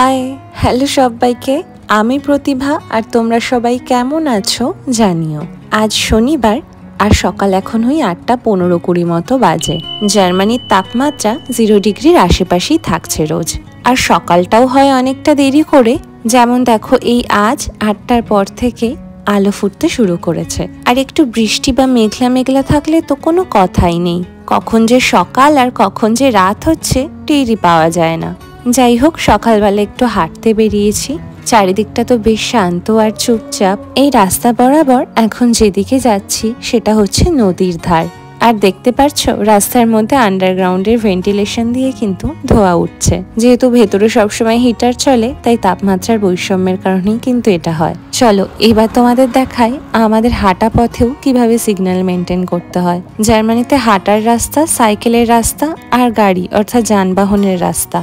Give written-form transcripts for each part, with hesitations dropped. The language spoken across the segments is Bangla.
হাই হ্যালো সবাইকে, আমি প্রতিভা আর তোমরা সবাই কেমন আছো জানিও। আজ শনিবার আর সকাল এখন ওই 8:15-20 মতো বাজে। জার্মানির তাপমাত্রা 0 ডিগ্রির আশেপাশেই থাকছে রোজ, আর সকালটাও হয় অনেকটা দেরি করে। যেমন দেখো, এই আজ 8টার পর থেকে আলো ফুটতে শুরু করেছে, আর একটু বৃষ্টি বা মেঘলা মেঘলা থাকলে তো কোনো কথাই নেই। কখন যে সকাল আর কখন যে রাত হচ্ছে টেরই পাওয়া যায় না। যাই হোক, সকালবেলা একটু হাঁটতে বেরিয়েছি। চারিদিকটা তো বেশ শান্ত আর চুপচাপ। এই রাস্তা বরাবর এখন যেদিকে যাচ্ছি সেটা হচ্ছে নদীর ধার, আর দেখতে পাচ্ছ রাস্তার মধ্যে আন্ডারগ্রাউন্ডের ভেন্টিলেশন দিয়ে কিন্তু ধোঁয়া উঠছে। যেহেতু ভেতরে সবসময় হিটার চলে, তাই তাপমাত্রার বৈষম্যের কারণেই কিন্তু এটা হয়। চলো এবার তোমাদের দেখাই আমাদের হাঁটা পথেও কিভাবে সিগন্যাল মেনটেন করতে হয়। জার্মানিতে হাঁটার রাস্তা, সাইকেলের রাস্তা আর গাড়ি অর্থাৎ যানবাহনের রাস্তা,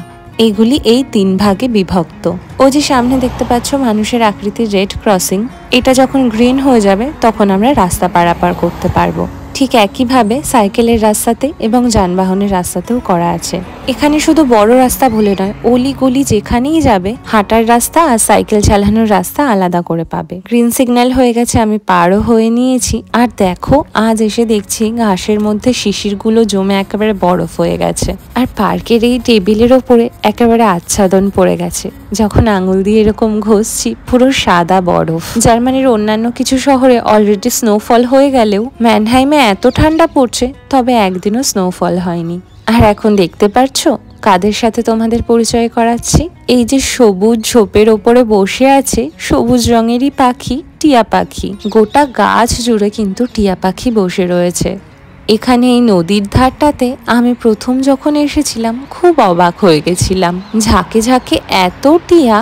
এগুলি এই 3 ভাগে বিভক্ত। ও যে সামনে দেখতে পাচ্ছ মানুষের আকৃতির রেড ক্রসিং, এটা যখন গ্রিন হয়ে যাবে তখন আমরা রাস্তা পারাপার করতে পারবো। ঠিক একইভাবে সাইকেলের রাস্তাতে এবং যানবাহনের রাস্তাতেও করা আছে। এখানে শুধু বড় রাস্তা বলে নয়, অলি গলি যেখানেই যাবে হাঁটার রাস্তা আর সাইকেল চালানোর রাস্তা আলাদা করে পাবে। গ্রিন সিগন্যাল হয়ে গেছে, আমি পারও হয়ে নিয়েছি। আর দেখো, আজ এসে দেখছি ঘাসের মধ্যে শিশিরগুলো জমে একেবারে বরফ হয়ে গেছে, আর পার্কের এই টেবিলের ওপরে একেবারে আচ্ছাদন পড়ে গেছে। যখন আঙুল দিয়ে এরকম ঘষছি পুরো সাদা বরফ। জার্মানির অন্যান্য কিছু শহরে অলরেডি স্নোফল হয়ে গেলেও ম্যানহাইমে এত ঠান্ডা পড়ছে, তবে একদিনও স্নোফল হয়নি। আর এখন দেখতে পাচ্ছ কাদের সাথে তোমাদের পরিচয় করাচ্ছি। এই যে সবুজ ঝোপের ওপরে বসে আছে সবুজ রঙেরই পাখি, টিয়া পাখি। গোটা গাছ জুড়ে কিন্তু টিয়া পাখি বসে রয়েছে। এখানে এই নদীর ধারটাতে আমি প্রথম যখন এসেছিলাম খুব অবাক হয়ে গেছিলাম। ঝাঁকে ঝাঁকে এত টিয়া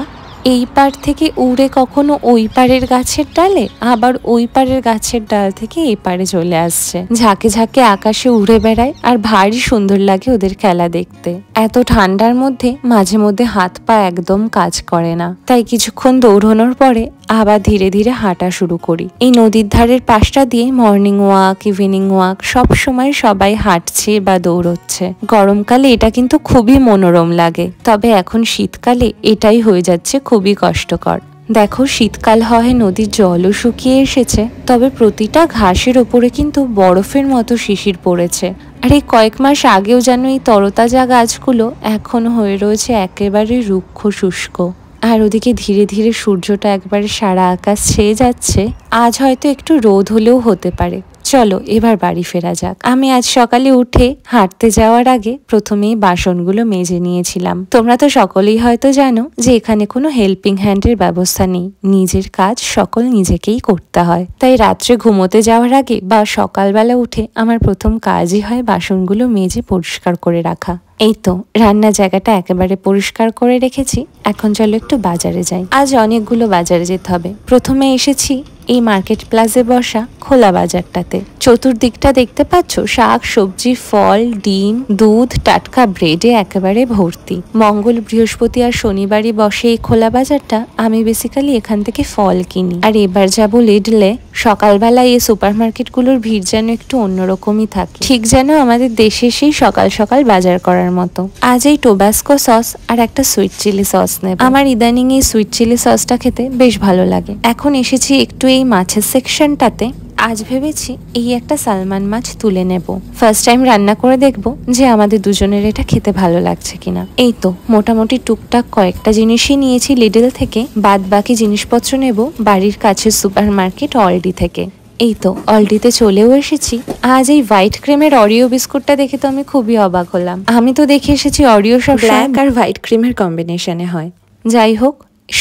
এই পার থেকে উড়ে কখনো ওই পারের গাছের ডালে, আবার ওই পারের গাছের ডাল থেকে এই পারে চলে আসছে। ঝাঁকে ঝাঁকে আকাশে উড়ে বেড়ায়, আর ভারী সুন্দর লাগে ওদের খেলা দেখতে। এত ঠান্ডার মধ্যে মাঝে মধ্যে হাত পা একদম কাজ করে না, তাই কিছুক্ষণ দৌড়ানোর পরে আবার ধীরে ধীরে হাঁটা শুরু করি। এই নদীর ধারের পাশটা দিয়ে মর্নিং ওয়াক, ইভিনিং ওয়াক সব সময় সবাই হাঁটছে বা দৌড়চ্ছে। গরমকালে এটা কিন্তু খুবই মনোরম লাগে, তবে এখন শীতকালে এটাই হয়ে যাচ্ছে খুবই কষ্টকর। দেখো, শীতকাল হয় নদীর জলও শুকিয়ে এসেছে, তবে প্রতিটা ঘাসের ওপরে কিন্তু বরফের মতো শিশির পড়েছে। আর এই কয়েক মাস আগেও যেন এই তরতাজা গাছগুলো এখন হয়ে রয়েছে একেবারে রুক্ষ শুষ্ক। আর ওদিকে ধীরে ধীরে সূর্যটা একবারে সারা আকাশ ছেয়ে যাচ্ছে। আজ হয়তো একটু রোদ হলেও হতে পারে। চলো এবার বাড়ি ফেরা যাক। আমি আজ সকালে উঠে হাঁটতে যাওয়ার আগে প্রথমেই বাসনগুলো মেজে নিয়েছিলাম। তোমরা তো সকলেই হয়তো জানো যে এখানে কোনো হেল্পিং হ্যান্ডের ব্যবস্থা নেই, নিজের কাজ সকল নিজেকেই করতে হয়। তাই রাত্রে ঘুমোতে যাওয়ার আগে বা সকালবেলা উঠে আমার প্রথম কাজই হয় বাসনগুলো মেজে পরিষ্কার করে রাখা। এই তো রান্নার জায়গাটা একেবারে পরিষ্কার করে রেখেছি। এখন চলো একটু বাজারে যাই। আজ অনেকগুলো বাজারে যেতে হবে। প্রথমে এসেছি এই মার্কেট প্লাজে বসা খোলা বাজারটাতে। চতুর্দিকটা দেখতে পাচ্ছ শাক সবজি, ফল, ডিম, দুধ, টাটকা ব্রেডে একেবারে ভর্তি। মঙ্গল, বৃহস্পতি আর শনিবারই বসে এই খোলা বাজারটা। আমি বেসিক্যালি এখান থেকে ফল কিনি। আর এবার যাবো লিডলে। সকালবেলায় এই সুপার মার্কেটগুলোর ভিড় যেন একটু অন্যরকমই থাকে, ঠিক যেন আমাদের দেশে সেই সকাল সকাল বাজার করার মতো। আজ এই টোবাস্কো সস আর একটা সুইট চিলি সস নেব। আমার ইদানিং এই সুইট চিলি সসটা খেতে বেশ ভালো লাগে। এখন এসেছি একটু এই মাছের সেকশনটাতে। আজ ভেবেছি এই একটা সালমান মাছ তুলে নেব। ফার্স্ট টাইম রান্না করে দেখবো যে আমাদের দুজনের এটা খেতে ভালো লাগছে কিনা। এই তো মোটামুটি টুকটাক কয়েকটা জিনিসই নিয়েছি লিডল থেকে, বাদ বাকি জিনিসপত্র নেব বাড়ির কাছের সুপার মার্কেট অলডি থেকে। এই তো অলডিতে চলেও এসেছি। আজ এই হোয়াইট ক্রিমের অরিও বিস্কুটটা দেখে তো আমি খুবই অবাক হলাম। আমি তো দেখে এসেছি অরিও সব ব্ল্যাক আর হোয়াইট ক্রিমের কম্বিনেশনে হয়। যাই হোক,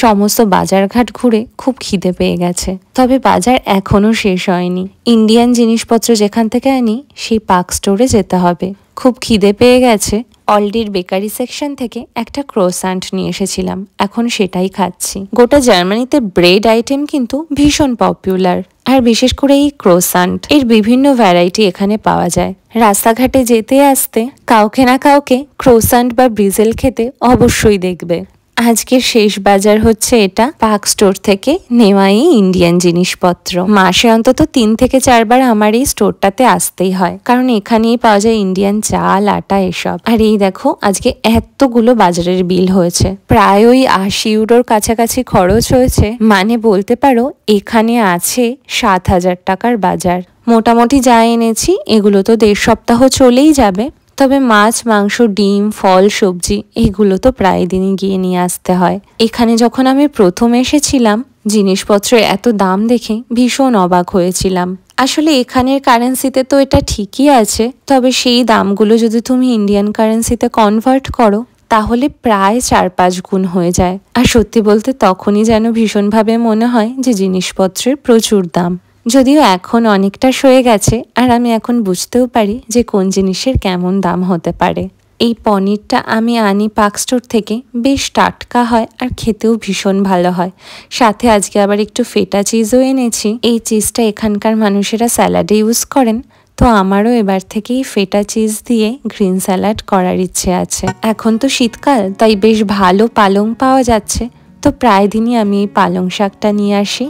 সমস্ত বাজারঘাট ঘুরে খুব খিদে পেয়ে গেছে, তবে বাজার এখনো শেষ হয়নি। ইন্ডিয়ান জিনিসপত্র যেখান থেকে আনি সেই পার্ক স্টোরে যেতে হবে। খুব খিদে পেয়ে গেছে। অলডির বেকারি সেকশন থেকে একটা ক্রোসান্ট নিয়ে এসেছিলাম, এখন সেটাই খাচ্ছি। গোটা জার্মানিতে ব্রেড আইটেম কিন্তু ভীষণ পপুলার, আর বিশেষ করে এই ক্রোসান্ট এর বিভিন্ন ভ্যারাইটি এখানে পাওয়া যায়। রাস্তাঘাটে যেতে আসতে কাউকে না কাউকে ক্রোসান্ট বা ব্রিজেল খেতে অবশ্যই দেখবে। আজকের শেষ বাজার হচ্ছে এটা, পার্ক স্টোর থেকে নেওয়া এই ইন্ডিয়ান জিনিসপত্র। মাসে অন্তত 3 থেকে 4 বার আমার এই স্টোরটাতে আসতেই হয়, কারণ এখানেই পাওয়া যায় ইন্ডিয়ান চাল, আটা এসব। আর এই দেখো আজকে এতগুলো বাজারের বিল হয়েছে, প্রায় ওই 80 ইউরোর কাছাকাছি খরচ হয়েছে। মানে বলতে পারো এখানে আছে 7,000 টাকার বাজার। মোটামুটি যা এনেছি এগুলো তো 1.5 সপ্তাহ চলেই যাবে। তবে মাছ, মাংস, ডিম, ফল, সবজি এগুলো তো প্রায় দিনই গিয়ে নিয়ে আসতে হয়। এখানে যখন আমি প্রথম এসেছিলাম জিনিসপত্রের এত দাম দেখে ভীষণ অবাক হয়েছিলাম। আসলে এখানের কারেন্সিতে তো এটা ঠিকই আছে, তবে সেই দামগুলো যদি তুমি ইন্ডিয়ান কারেন্সিতে কনভার্ট করো তাহলে প্রায় 4-5 গুণ হয়ে যায়। আর সত্যি বলতে তখনই যেন ভীষণভাবে মনে হয় যে জিনিসপত্রের প্রচুর দাম। যদিও এখন অনেকটা সয়ে গেছে আর আমি এখন বুঝতেও পারি যে কোন জিনিসের কেমন দাম হতে পারে। এই পনিরটা আমি আনি পার্ক স্টোর থেকে, বেশ টাটকা হয় আর খেতেও ভীষণ ভালো হয়। সাথে আজকে আবার একটু ফেটা চিজও এনেছি। এই চিজটা এখানকার মানুষেরা স্যালাডে ইউজ করেন, তো আমারও এবার থেকেই ফেটা চিজ দিয়ে গ্রিন স্যালাড করার ইচ্ছে আছে। এখন তো শীতকাল, তাই বেশ ভালো পালং পাওয়া যাচ্ছে, তো প্রায় দিনই আমি এই পালং শাকটা নিয়ে আসি।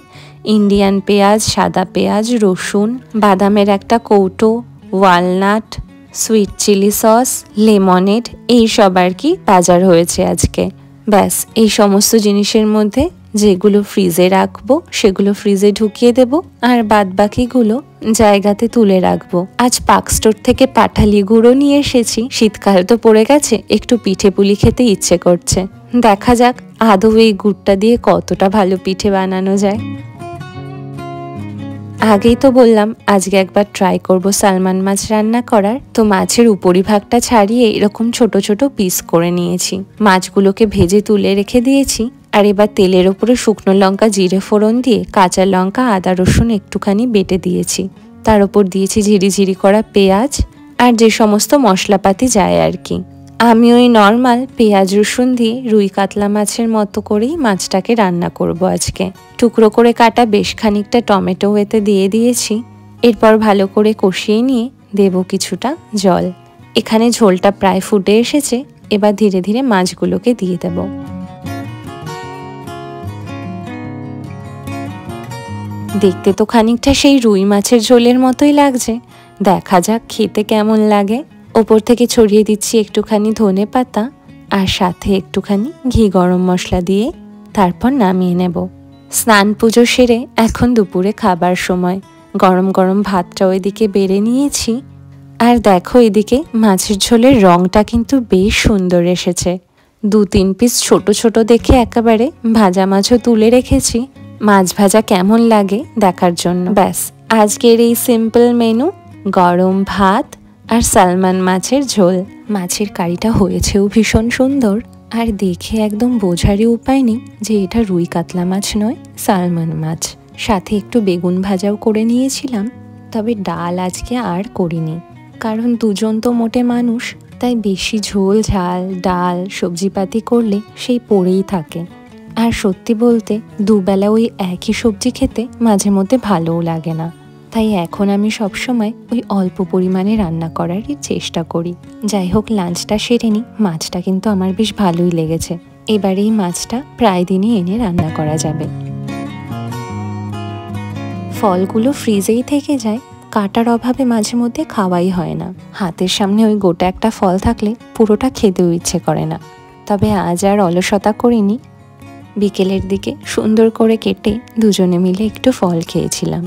ইন্ডিয়ান পেঁয়াজ, সাদা পেঁয়াজ, রসুন, বাদামের একটা কৌটো, walnut, sweet chilli sauce, lemonade এইসব আর কি বাজার হয়েছে আজকে। ব্যাস এই সমস্ত জিনিসের মধ্যে যেগুলো ফ্রিজে রাখবো সেগুলো ফ্রিজে ঢুকিয়ে দেব, আর বাদ বাকিগুলো জায়গাতে তুলে রাখবো। আজ পার্ক স্টোর থেকে পাটালি গুঁড়ো নিয়ে এসেছি। শীতকাল তো পড়ে গেছে, একটু পিঠে পুলি খেতে ইচ্ছে করছে। দেখা যাক আদৌ এই গুড়টা দিয়ে কতটা ভালো পিঠে বানানো যায়। আগেই তো বললাম আজকে একবার ট্রাই করব সালমান মাছ রান্না করার। তো মাছের উপরিভাগটা ছাড়িয়ে এরকম ছোট ছোট পিস করে নিয়েছি। মাছগুলোকে ভেজে তুলে রেখে দিয়েছি। আর এবার তেলের ওপরে শুকনো লঙ্কা, জিরে ফোড়ন দিয়ে কাঁচা লঙ্কা, আদা রসুন একটুখানি বেটে দিয়েছি। তার উপর দিয়েছি ঝিরিঝিরি করা পেঁয়াজ আর যে সমস্ত মশলাপাতি যায় আর কি। আমি ওই নর্মাল পেঁয়াজ রসুন দিয়ে রুই কাতলা মাছের মতো করেই মাছটাকে রান্না করব আজকে। টুকরো করে কাটা বেশ খানিকটা টমেটো এতে দিয়ে দিয়েছি। এরপর ভালো করে কষিয়ে নিয়ে দেব কিছুটা জল। এখানে ঝোলটা প্রায় ফুটে এসেছে, এবার ধীরে ধীরে মাছগুলোকে দিয়ে দেব। দেখতে তো খানিকটা সেই রুই মাছের ঝোলের মতোই লাগছে, দেখা যাক খেতে কেমন লাগে। ওপর থেকে ছড়িয়ে দিচ্ছি একটুখানি ধনে পাতা আর সাথে একটুখানি ঘি গরম মশলা দিয়ে তারপর নামিয়ে নেব। স্নান পুজো সেরে এখন দুপুরে খাবার সময়। গরম গরম ভাতটা ওইদিকে বেড়ে নিয়েছি। আর দেখো এদিকে মাছের ঝোলের রংটা কিন্তু বেশ সুন্দর এসেছে। 2-3 পিস ছোট ছোট দেখে একেবারে ভাজা মাছও তুলে রেখেছি মাছ ভাজা কেমন লাগে দেখার জন্য। ব্যাস আজকের এই সিম্পল মেনু, গরম ভাত আর সালমান মাছের ঝোল। মাছের কারিটা হয়েছেও ভীষণ সুন্দর, আর দেখে একদম বোঝারই উপায় নেই যে এটা রুই কাতলা মাছ নয়, সালমান মাছ। সাথে একটু বেগুন ভাজাও করে নিয়েছিলাম। তবে ডাল আজকে আর করিনি, কারণ দুজন তো মোটে মানুষ, তাই বেশি ঝোল ঝাল ডাল সবজিপাতি করলে সেই পড়েই থাকে। আর সত্যি বলতে দুবেলা ওই একই সবজি খেতে মাঝে মধ্যে ভালোও লাগে না। তাই এখন আমি সবসময় ওই অল্প পরিমাণে রান্না করারই চেষ্টা করি। যাই হোক লাঞ্চটা সেরে নিই। মাছটা কিন্তু আমার বেশ ভালোই লেগেছে। এবার এই মাছটা প্রায় দিনই এনে রান্না করা যাবে। ফলগুলো ফ্রিজেই থেকে যায়, কাটার অভাবে মাঝে মধ্যে খাওয়াই হয় না। হাতের সামনে ওই গোটা একটা ফল থাকলে পুরোটা খেতেও ইচ্ছে করে না। তবে আজ আর অলসতা করিনি। বিকেলের দিকে সুন্দর করে কেটে দুজনে মিলে একটু ফল খেয়েছিলাম।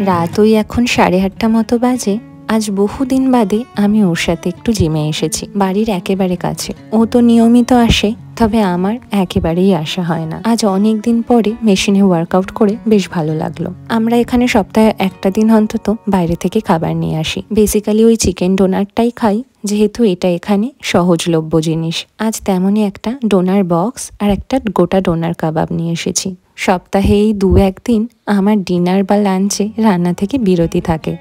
রাত ওই এখন 8:30 মতো বাজে। আজ বহুদিন বাদে আমি ওর সাথে একটু জিমে এসেছি, বাড়ির একেবারে কাছে। ও তো নিয়মিত আসে, তবে আমার একেবারেই আসা হয় না। আজ অনেক দিন পরে মেশিনে ওয়ার্কআউট করে বেশ ভালো লাগলো। আমরা এখানে সপ্তাহে একটা দিন অন্তত বাইরে থেকে খাবার নিয়ে আসি। বেসিক্যালি ওই চিকেন ডোনারটাই খাই, যেহেতু এটা এখানে সহজলভ্য জিনিস। আজ তেমনই একটা ডোনার বক্স আর একটা গোটা ডোনার কাবাব নিয়ে এসেছি। সপ্তাহে এই 2-1 দিন আমার ডিনার বা লাঞ্চে রান্না থেকে বিরতি থাকে।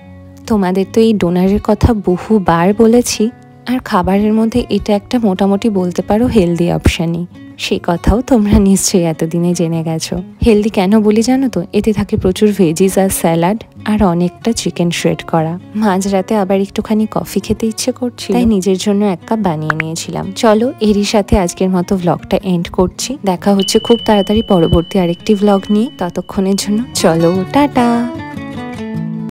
তোমাদের তো এই ডোনারের কথা বহুবার বলেছি, আর খাবারের মধ্যে এটা একটা মোটামুটি বলতে পারো হেলদি অপশানই। সেই কথাও তোমরা নিশ্চয়ই এতদিনে জেনে গেছো। হেলদি কেন বলি জানো তো, এতে থাকে প্রচুর ভেজিস আর স্যালাড আর অনেকটা চিকেন শ্রেড করা। মাঝরাতে আবার একটুখানি কফি খেতে ইচ্ছে করছিল, তাই নিজের জন্য এক কাপ বানিয়ে নিয়েছিলাম। চলো এরই সাথে আজকের মতো ব্লগটা এন্ড করছি। দেখা হচ্ছে খুব তাড়াতাড়ি পরবর্তী আরেকটি ব্লগ নিয়ে। ততক্ষণের জন্য চলো টাটা।